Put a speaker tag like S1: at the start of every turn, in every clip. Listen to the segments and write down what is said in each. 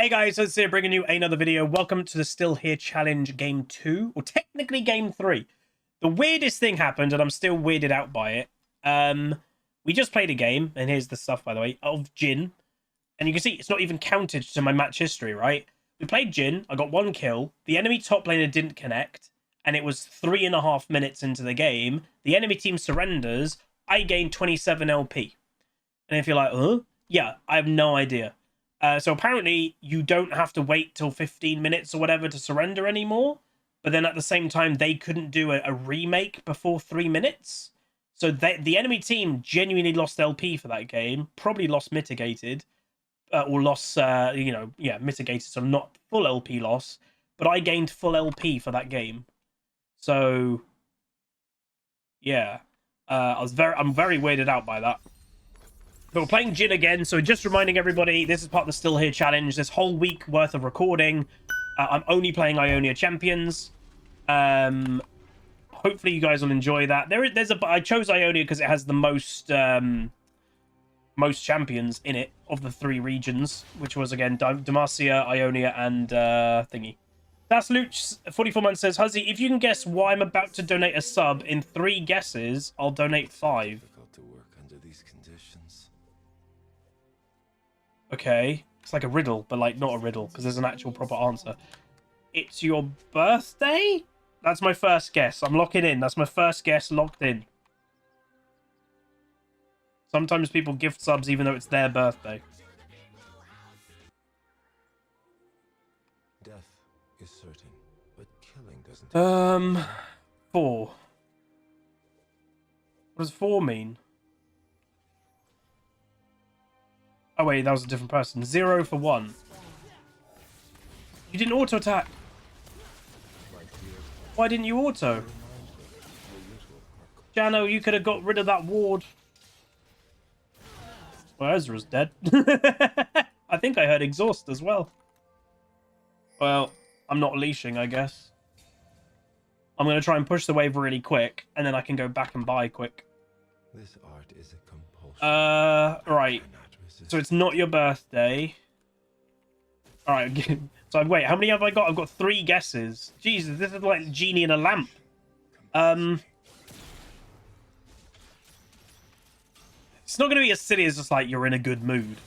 S1: Hey guys, so it's here bringing you another video. Welcome to the Still Here Challenge Game 2, or technically Game 3. The weirdest thing happened, and I'm still weirded out by it. We just played a game, and here's the stuff, by the way, of JHIN. And you can see it's not even counted to my match history, right? We played JHIN, I got 1 kill, the enemy top laner didn't connect, and it was 3.5 minutes into the game. The enemy team surrenders, I gained 27 LP. And if you're like, huh? Yeah, I have no idea. So apparently you don't have to wait till 15 minutes or whatever to surrender anymore. But then at the same time, they couldn't do a remake before 3 minutes. So the enemy team genuinely lost LP for that game. Probably lost mitigated. Or lost, mitigated. So not full LP loss. But I gained full LP for that game. So, yeah. I'm very weirded out by that. But we're playing JHIN again, so just reminding everybody, this is part of the Still Here Challenge. This whole week worth of recording. I'm only playing Ionia Champions. Hopefully you guys will enjoy that. I chose Ionia because it has the most champions in it of the 3 regions, which was, again, Demacia, Ionia, and thingy. That's Luch, 44 months, says, Huzzy, if you can guess why I'm about to donate a sub in 3 guesses, I'll donate 5. Okay, it's like a riddle, but like not a riddle because there's an actual proper answer. It's your birthday? That's my first guess. I'm locking in. That's my first guess locked in. Sometimes people gift subs even though it's their birthday.
S2: Death is certain, but killing doesn't.
S1: 4. What does 4 mean? Oh, wait, that was a different person. 0 for 1. You didn't auto-attack. Why didn't you auto? Jano, you could have got rid of that ward. Well, Ezra's dead. I think I heard exhaust as well. Well, I'm not leashing, I guess. I'm going to try and push the wave really quick, and then I can go back and buy quick.
S2: This art is a compulsion.
S1: Right. So it's not your birthday. All right. So wait, how many have I got? I've got 3 guesses. Jesus, this is like genie in a lamp. It's not going to be as silly as just like you're in a good mood.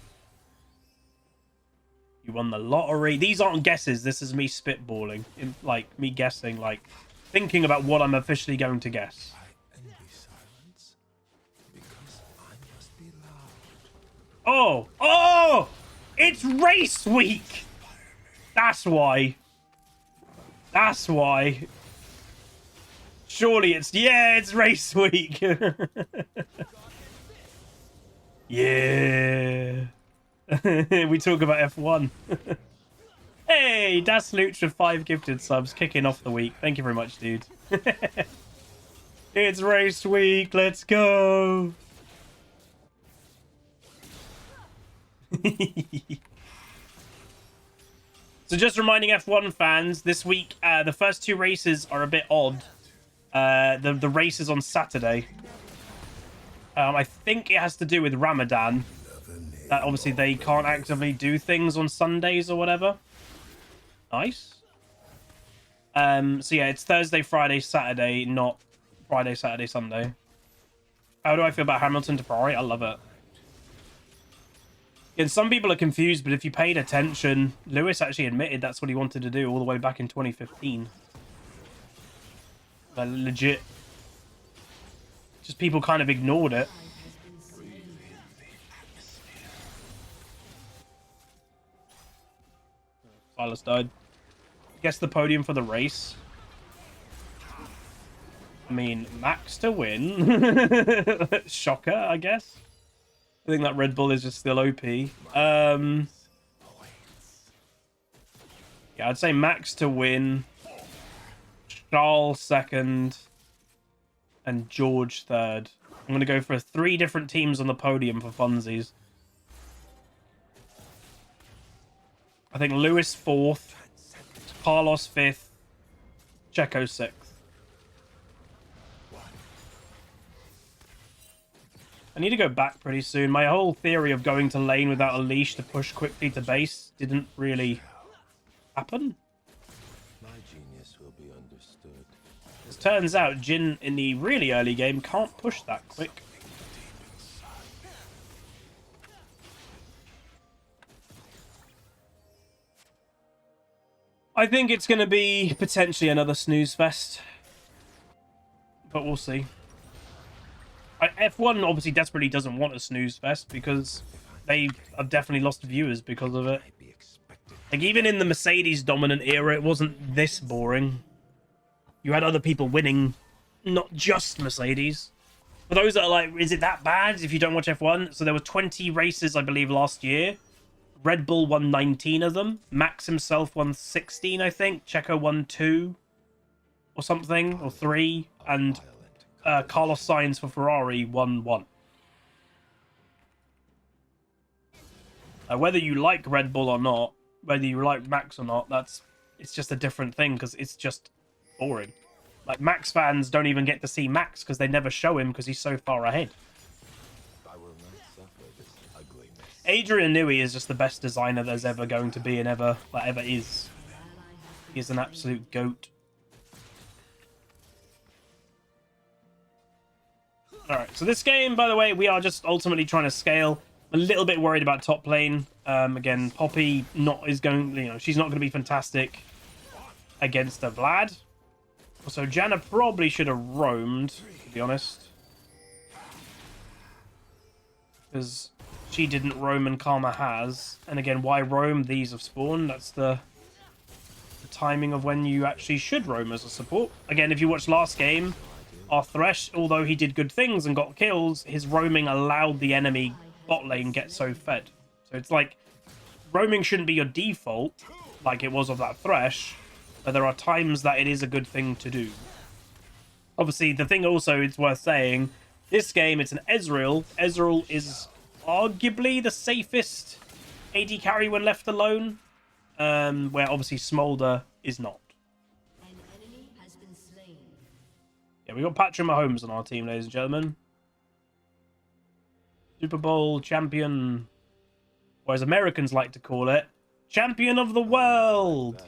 S1: You won the lottery. These aren't guesses. This is me spitballing, like me guessing, like thinking about what I'm officially going to guess. Oh, it's race week. That's why. Surely it's race week. Yeah. We talk about F1. Hey, Das Luch with 5 gifted subs, kicking off the week. Thank you very much, dude. It's race week. Let's go. So just reminding F1 fans, this week the first 2 races are a bit odd. The race is on Saturday. I think it has to do with Ramadan. That obviously they can't actively do things on Sundays or whatever. Nice. So yeah, it's Thursday, Friday, Saturday, not Friday, Saturday, Sunday. How do I feel about Hamilton to Ferrari? I love it. And some people are confused, but if you paid attention, Lewis actually admitted that's what he wanted to do all the way back in 2015. Like, legit. Just people kind of ignored it. Silas died. Guess the podium for the race. I mean, Max to win. Shocker, I guess. I think that Red Bull is just still OP. Yeah, I'd say Max to win. Charles second. And George third. I'm going to go for 3 different teams on the podium for funsies. I think Lewis 4th. Carlos 5th. Checo 6th. I need to go back pretty soon. My whole theory of going to lane without a leash to push quickly to base didn't really happen.
S2: My genius will be understood.
S1: It turns out JHIN in the really early game can't push that quick. I think it's going to be potentially another snooze fest, but we'll see. F1 obviously desperately doesn't want a snooze fest because they have definitely lost viewers because of it. Like, even in the Mercedes dominant era, it wasn't this boring. You had other people winning, not just Mercedes. For those that are like, is it that bad if you don't watch F1? So there were 20 races, I believe, last year. Red Bull won 19 of them. Max himself won 16, I think. Checo won 2 or something, or 3. And Carlos Sainz for Ferrari won 1. Whether you like Red Bull or not, whether you like Max or not, it's just a different thing because it's just boring. Like, Max fans don't even get to see Max because they never show him because he's so far ahead. Adrian Newey is just the best designer there's ever going to be and ever is. He is an absolute goat. Alright, so this game, by the way, we are just ultimately trying to scale. I'm a little bit worried about top lane. Again, Poppy she's not going to be fantastic against a Vlad. So Janna probably should have roamed, to be honest. Because she didn't roam and Karma has. And again, why roam? These have spawned. That's the timing of when you actually should roam as a support. Again, if you watched last game, our Thresh, although he did good things and got kills, his roaming allowed the enemy bot lane get so fed. So it's like, roaming shouldn't be your default, like it was of that Thresh, but there are times that it is a good thing to do. Obviously, the thing also it's worth saying, this game, it's an Ezreal. Ezreal is arguably the safest AD carry when left alone, where obviously Smolder is not.
S3: An enemy has been slain.
S1: Yeah, we got Patrick Mahomes on our team, ladies and gentlemen. Super Bowl champion, or as Americans like to call it, champion of the world.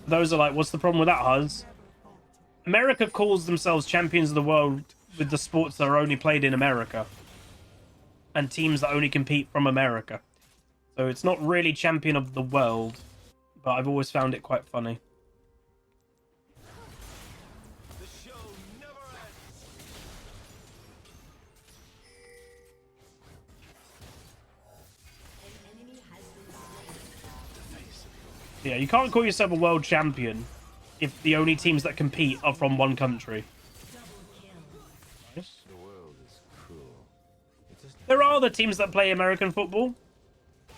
S1: Those are like, what's the problem with that, Huz? America calls themselves champions of the world with the sports that are only played in America. And teams that only compete from America. So it's not really champion of the world. But I've always found it quite funny. Yeah, you can't call yourself a world champion if the only teams that compete are from one country. Nice. There are other teams that play American football.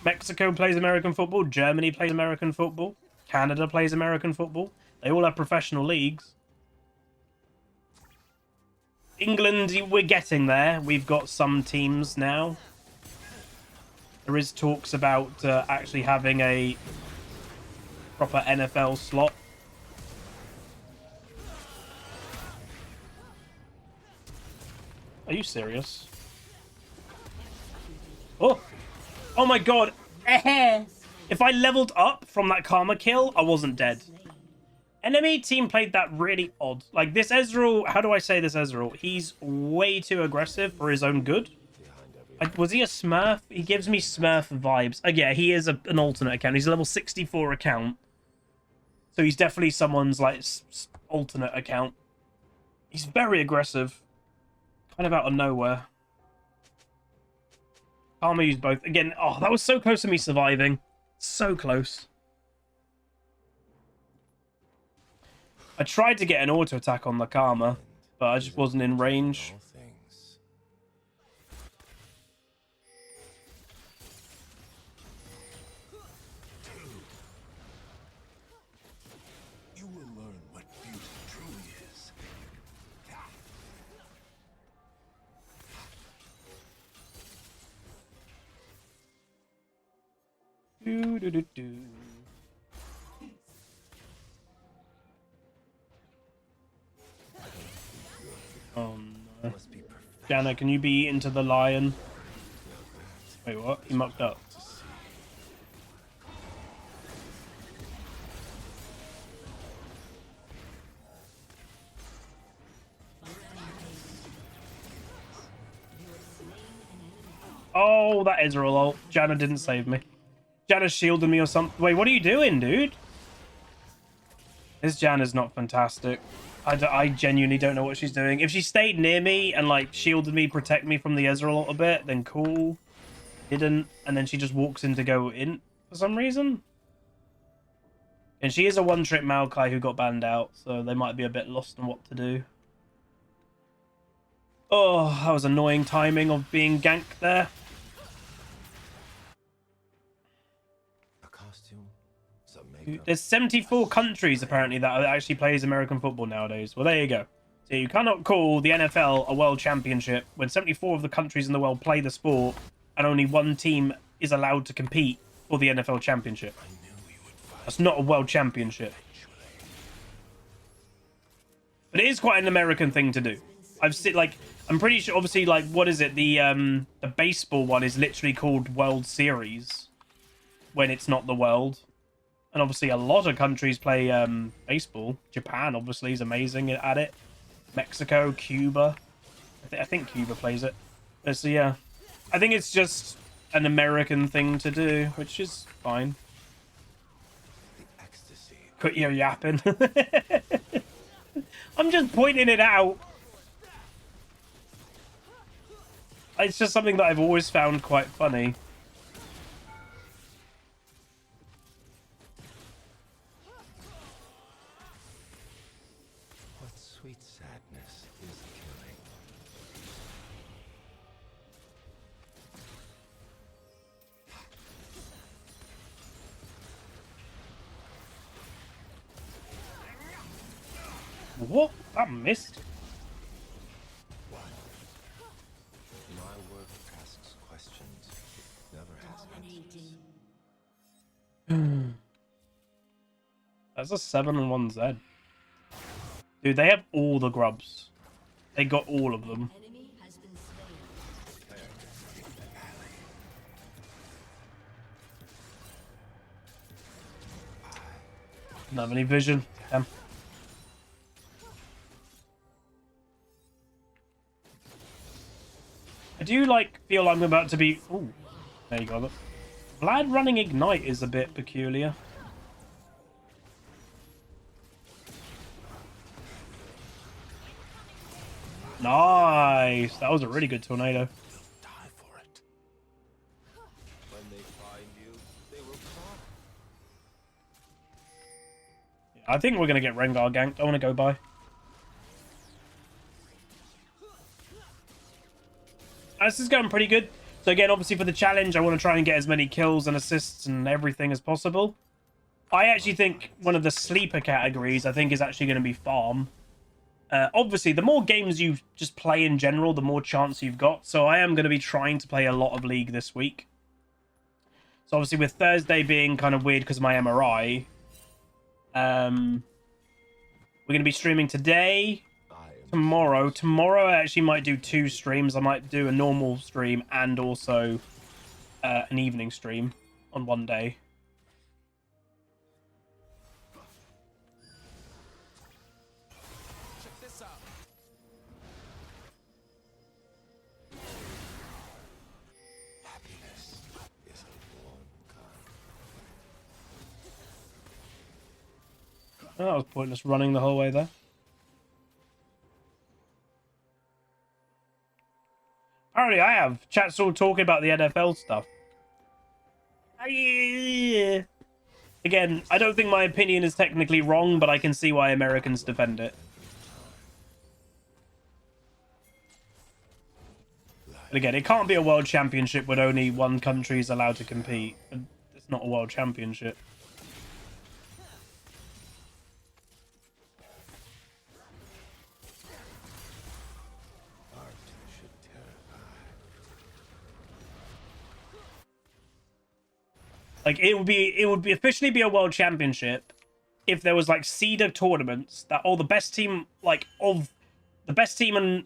S1: Mexico plays American football. Germany plays American football. Canada plays American football. They all have professional leagues. England, we're getting there. We've got some teams now. There is talks about actually having a proper NFL slot. Are you serious? Oh! Oh my god! If I leveled up from that Karma kill, I wasn't dead. Enemy team played that really odd. Like, this Ezreal... How do I say this Ezreal? He's way too aggressive for his own good. Like, was he a Smurf? He gives me Smurf vibes. Yeah, he is an alternate account. He's a level 64 account. So he's definitely someone's, like, alternate account. He's very aggressive. Kind of out of nowhere. Karma used both. Again, oh, that was so close to me surviving. So close. I tried to get an auto attack on the Karma, but I just wasn't in range.
S2: You will learn what beauty truly is.
S1: Do. Oh no.
S2: Must be perfect.
S1: Janna, can you be into the lion? Wait, what? He mucked up. Oh, that Ezreal ult. Janna didn't save me. Janna shielded me or something. Wait, what are you doing, dude? This Janna's not fantastic. I genuinely don't know what she's doing. If she stayed near me and, like, shielded me, protect me from the Ezreal a bit, then cool. Didn't. And then she just walks in to go in for some reason. And she is a one-trick Maokai who got banned out, so they might be a bit lost on what to do. Oh, that was annoying timing of being ganked there.
S2: A costume, some makeup.
S1: There's 74 countries, apparently, that actually plays American football nowadays. Well, there you go. So you cannot call the NFL a world championship when 74 of the countries in the world play the sport and only one team is allowed to compete for the NFL championship. That's not a world championship. But it is quite an American thing to do. I've seen, like, I'm pretty sure, obviously, like, what is it? The baseball one is literally called World Series when it's not the world. And obviously a lot of countries play baseball. Japan, obviously, is amazing at it. Mexico, Cuba. I think Cuba plays it. So, yeah. I think it's just an American thing to do, which is fine.
S2: The ecstasy.
S1: Quit your yapping. I'm just pointing it out. It's just something that I've always found quite funny.
S2: What sweet sadness is killing?
S1: What? That missed.
S2: My work asks questions. It never has answers.
S1: That's a 7 and 1 Z. Dude, they have all the grubs. They got all of them.
S3: Enemy has been slain.
S1: Don't have any vision. Damn. I do, like, feel I'm about to be... Ooh, there you go. Vlad running Ignite is a bit peculiar. Nice! That was a really good tornado.
S2: Die for it. When they find you, they will come.
S1: I think we're going to get Rengar ganked. I want to go by. This is going pretty good. So again, obviously for the challenge, I want to try and get as many kills and assists and everything as possible. I actually think one of the sleeper categories, I think, is actually going to be farm. Obviously, the more games you just play in general, the more chance you've got. So I am going to be trying to play a lot of League this week. So obviously with Thursday being kind of weird because of my MRI, we're going to be streaming today, tomorrow. Tomorrow I actually might do 2 streams. I might do a normal stream and also an evening stream on one day.
S2: Check this out. Happiness is a warm kind.
S1: Oh, that was pointless running the whole way there. Apparently I have. Chat's all talking about the NFL stuff. Again, I don't think my opinion is technically wrong, but I can see why Americans defend it. But again, it can't be a world championship when only one country is allowed to compete. It's not a world championship.
S2: Art should terrify.
S1: Like it would be officially be a world championship if there was like seeder tournaments that the best team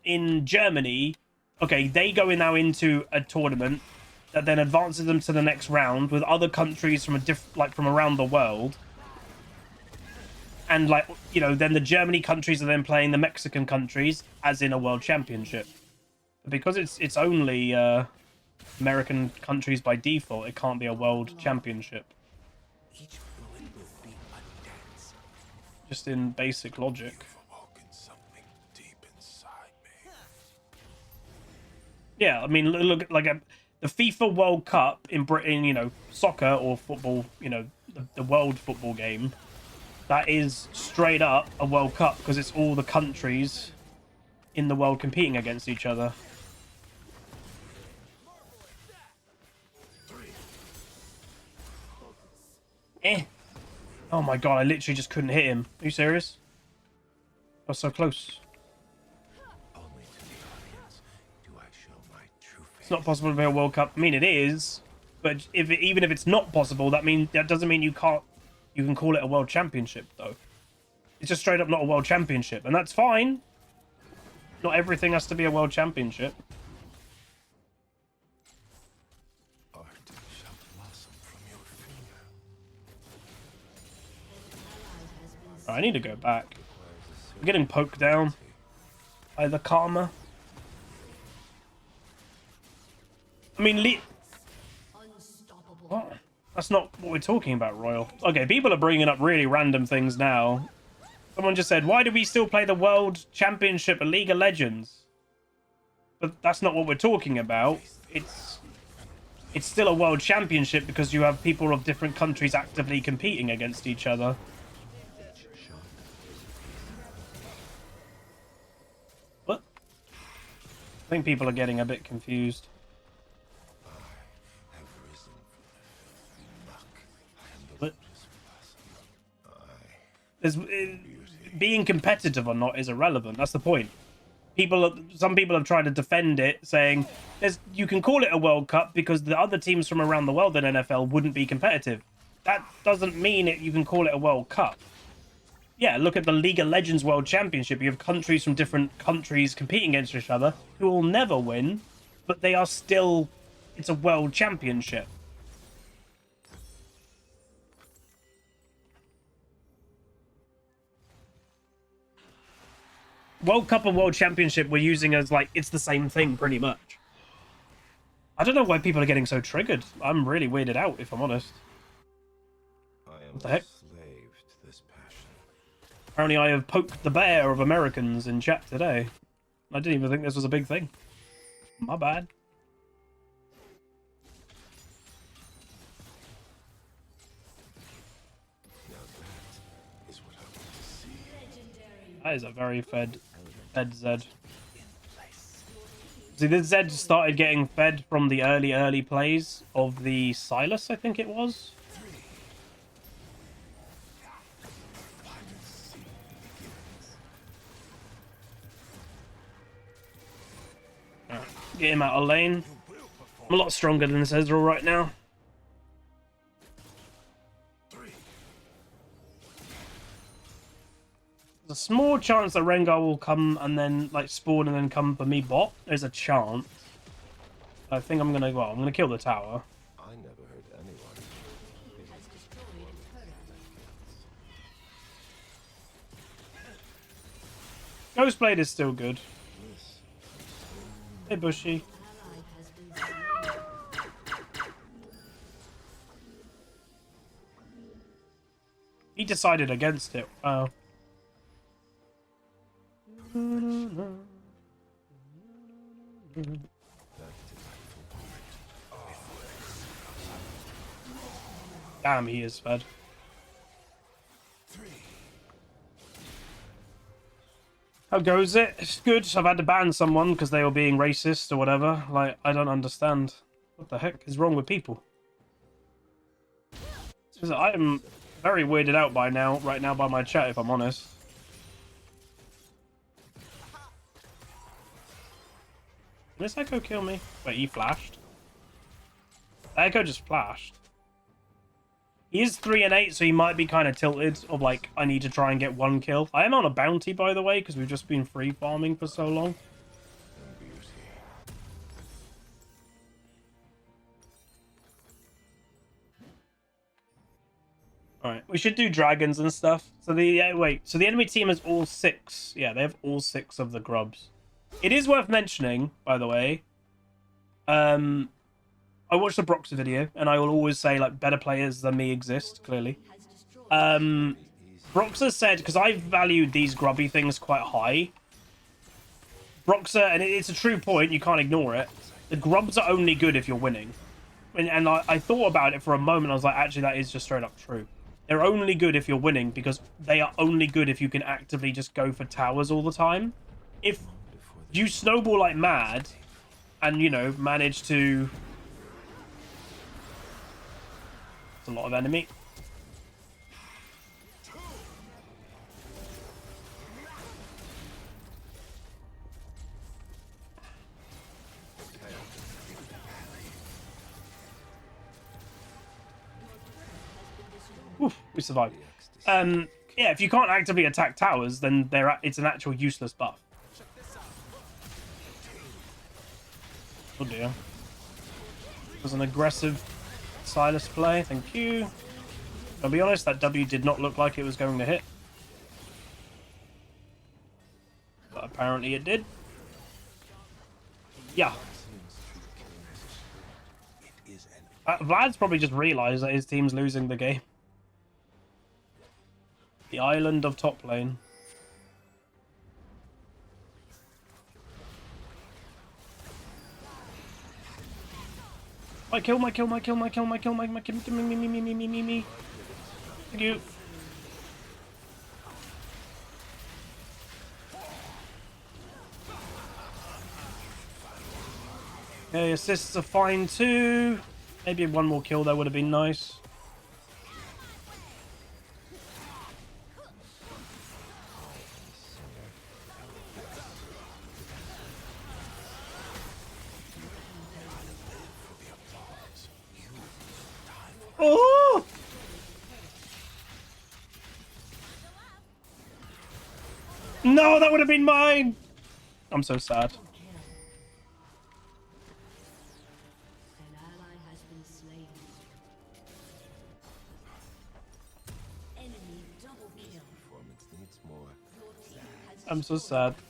S1: in Germany Okay, they go in now into a tournament that then advances them to the next round with other countries from from around the world. And like, you know, then the Germany countries are then playing the Mexican countries as in a world championship. But because it's only American countries by default, it can't be a world championship.
S2: Each fluid will be a dance.
S1: Just in basic logic.
S2: Awoken something deep inside me.
S1: Yeah, I mean, look like the FIFA World Cup in Britain, you know, soccer or football, you know, the world football game. That is straight up a World Cup because it's all the countries in the world competing against each other. Oh my god, I literally just couldn't hit him. Are you serious? I was so close.
S2: Only to the audience do I show my true face.
S1: It's not possible to be a World Cup. I mean, it is, but even if it's not possible, that doesn't mean you can call it a World Championship, though. It's just straight up not a World Championship, and that's fine. Not everything has to be a World Championship.
S2: Art shall blossom from your finger.
S1: I need to go back. I'm getting poked down by the karma. I mean,
S3: Unstoppable.
S1: what? That's not what we're talking about, Royal. Okay, people are bringing up really random things now. Someone just said, why do we still play the World Championship of League of Legends? But that's not what we're talking about. It's still a World Championship because you have people of different countries actively competing against each other. What? I think people are getting a bit confused.
S2: Have risen from the muck. I am the
S1: What?
S2: lotus blossom.
S1: Being competitive or not is irrelevant. That's the point. Some people have tried to defend it, saying you can call it a World Cup because the other teams from around the world in NFL wouldn't be competitive. That doesn't mean you can call it a World Cup. Yeah, look at the League of Legends World Championship. You have countries from different countries competing against each other who will never win, but they are still. It's a World Championship. World Cup and World Championship we're using as like it's the same thing pretty much. I don't know why people are getting so triggered. I'm really weirded out, if I'm honest.
S2: I am
S1: What the heck?
S2: a slave to this passion.
S1: Apparently I have poked the bear of Americans in chat today. I didn't even think this was a big thing. My bad.
S2: Now that is what I want to see.
S1: That is a very fed Zed.
S2: In place.
S1: See, this Zed started getting fed from the early plays of the Silas, I think it was. Get him out of lane. I'm a lot stronger than this Ezreal right now. There's a small chance that Rengar will come and then like spawn and then come for me bot. There's a chance. I think I'm gonna kill the tower.
S2: I never heard anyone.
S3: Has destroyed a turret.
S1: Ghostblade is still good. Hey Bushy.
S3: Ally has been slain.
S1: He decided against it. Wow. Damn, he is fed. How goes it? It's good. I've had to ban someone because they were being racist or whatever. Like, I don't understand. What the heck is wrong with people? I am very weirded out right now by my chat, if I'm honest. Did this Echo kill me? Wait, he flashed? The Echo just flashed. He is 3 and 8, so he might be kind of tilted of like, I need to try and get 1 kill. I am on a bounty, by the way, because we've just been free farming for so long. All right, we should do dragons and stuff. So so the enemy team has all 6. Yeah, they have all 6 of the grubs. It is worth mentioning, by the way. I watched the Brox video, and I will always say like better players than me exist. Clearly, Broxer said, because I valued these grubby things quite high. Broxer, and it's a true point, you can't ignore it. The grubs are only good if you're winning. And I thought about it for a moment. I was like, actually, that is just straight up true. They're only good if you're winning, because they are only good if you can actively just go for towers all the time. If you snowball like mad and, you know, manage to... It's a lot of enemy. Oof, we survived. Yeah, if you can't actively attack towers, then it's an actual useless buff. Oh dear. It was an aggressive Silas play, thank you. I'll be honest, that W did not look like it was going to hit. But apparently it did. Yeah. Vlad's probably just realised that his team's losing the game. The island of top lane. My kill. Thank you. Okay, assists are fine too. Maybe one more kill there would have been nice. Oh! No, that would have been mine. I'm so sad.
S3: An ally has been slain. Enemy double kill.
S2: Performance needs more.
S3: Your team has
S1: I'm so
S3: destroyed
S1: sad.
S3: a turret.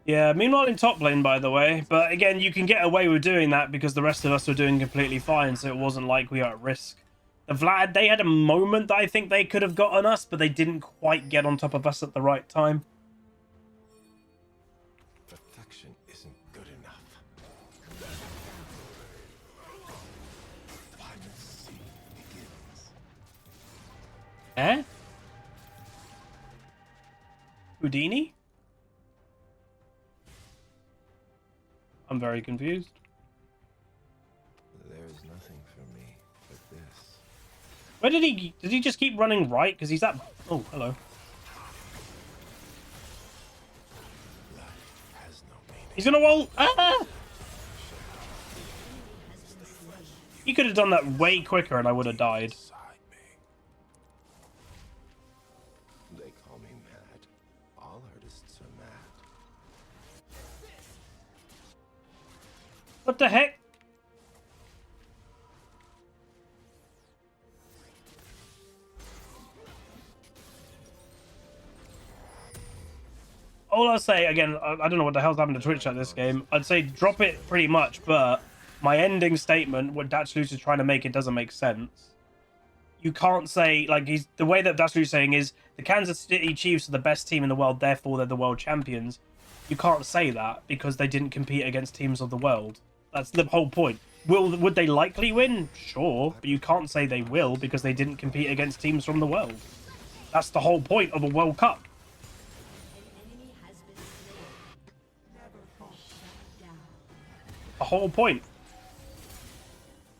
S1: Yeah, meanwhile in top lane, by the way. But again, you can get away with doing that because the rest of us were doing completely fine, so it wasn't like we were at risk. The Vlad, they had a moment that I think they could have gotten us, but they didn't quite get on top of us at the right time.
S2: Perfection isn't good enough. Primacy begins.
S1: Eh? Houdini? I'm very confused.
S2: There is nothing for me but this.
S1: Where did he just keep running right? Because he's that... Oh, hello.
S2: Life has no meaning.
S1: He's gonna roll... Ah! You could have done that way quicker and I would have died.
S2: Beside me. They call me mad. All artists are mad.
S1: What the heck? All I'll say, again, I don't know what the hell's happened to Twitch at this game. I'd say drop it pretty much, but my ending statement, what Datchlus is trying to make, it doesn't make sense. You can't say, like, the way that Datchlus is saying is, the Kansas City Chiefs are the best team in the world, therefore they're the world champions. You can't say that because they didn't compete against teams of the world. That's the whole point. Would they likely win? Sure, but you can't say they will because they didn't compete against teams from the world. That's the whole point of a World Cup. The whole point.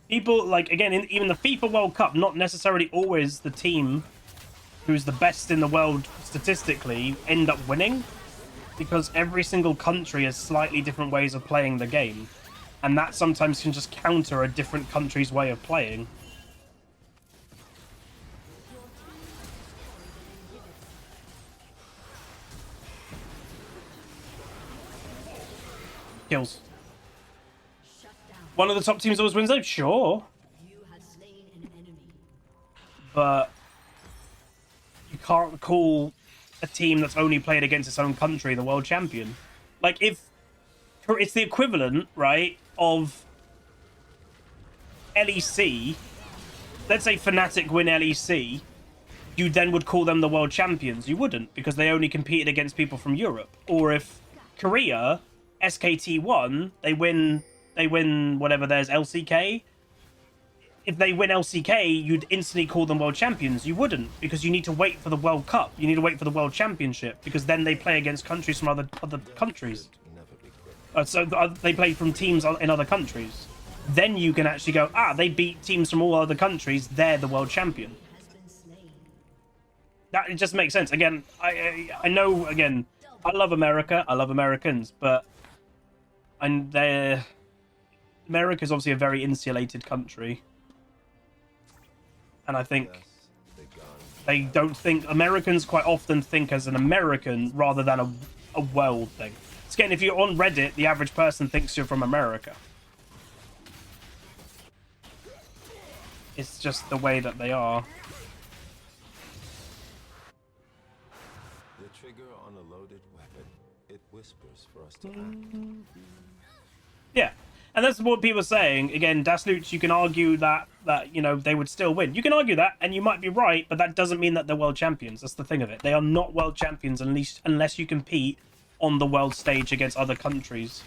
S1: People, like, again, even the FIFA World Cup, not necessarily always the team who's the best in the world statistically end up winning, because every single country has slightly different ways of playing the game, and that sometimes can just counter a different country's way of playing. Kills. One of the top teams always wins though? Sure.
S3: You have slain an enemy.
S1: but you can't call a team that's only played against its own country the world champion. Like, if it's the equivalent, right, of LEC, let's say Fnatic win LEC, you then would call them the world champions. You wouldn't, because they only competed against people from Europe. Or if Korea, SKT won, they win whatever there's LCK. If they win LCK, you'd instantly call them world champions. You wouldn't, because you need to wait for the World Cup. You need to wait for the World Championship, because then they play against countries from other countries. They play from teams in other countries. Then you can actually go, they beat teams from all other countries. They're the world champion. That it just makes sense. Again, I know. Again, I love America. I love Americans, but America is obviously a very insulated country. And I think they don't think... Americans quite often think as an American rather than a world thing. So again, if you're on Reddit, the average person thinks you're from America. It's just the way that they are.
S2: The trigger on a loaded weapon. It whispers for us to act.
S1: Yeah. And that's what people are saying. Again, Dasluch, you can argue that you know, they would still win. You can argue that, and you might be right, but that doesn't mean that they're world champions. That's the thing of it. They are not world champions unless you compete on the world stage against other countries.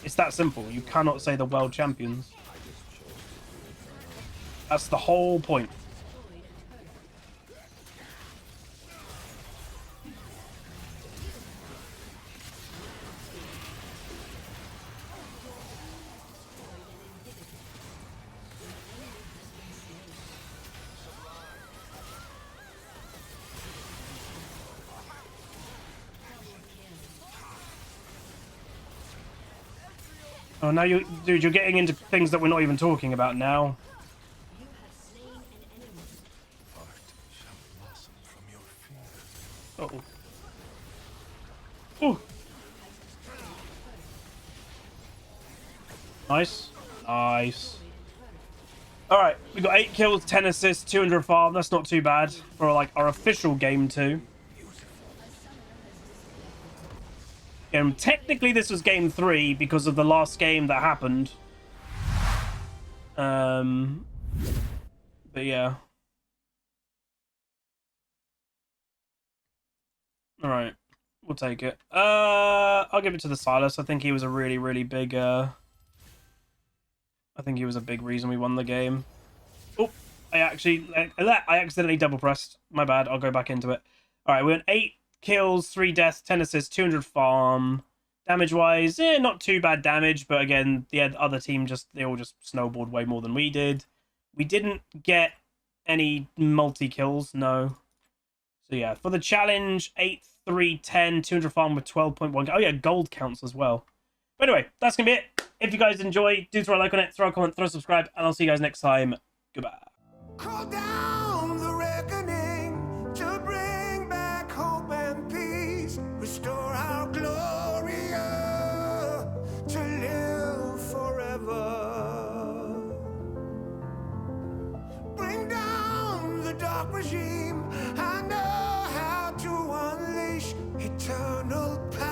S1: It's that simple. You cannot say the world champions. That's the whole point. Oh, now dude, you're getting into things that we're not even talking about now. Uh-oh. Ooh. Nice. Nice. Alright, we got 8 kills, 10 assists, 200 farm. That's not too bad for like our official game 2. Technically this was game 3 because of the last game that happened. But yeah. Alright, we'll take it. I'll give it to the Silas. I think he was a really, really big, I think he was a big reason we won the game. Oh, I accidentally double pressed. My bad, I'll go back into it. Alright, we went 8 kills, 3 deaths, 10 assists, 200 farm. Damage-wise, not too bad damage, but again, the other team they all just snowballed way more than we did. We didn't get any multi-kills, no. So yeah, for the challenge, 8, 3, 10, 200 farm with 12.1. Oh yeah, gold counts as well. But anyway, that's going to be it. If you guys enjoy, do throw a like on it, throw a comment, throw a subscribe, and I'll see you guys next time. Goodbye.
S4: Call down the reckoning to bring back hope and peace. Restore our glory to live forever. Bring down the dark regime. I know how to unleash eternal power.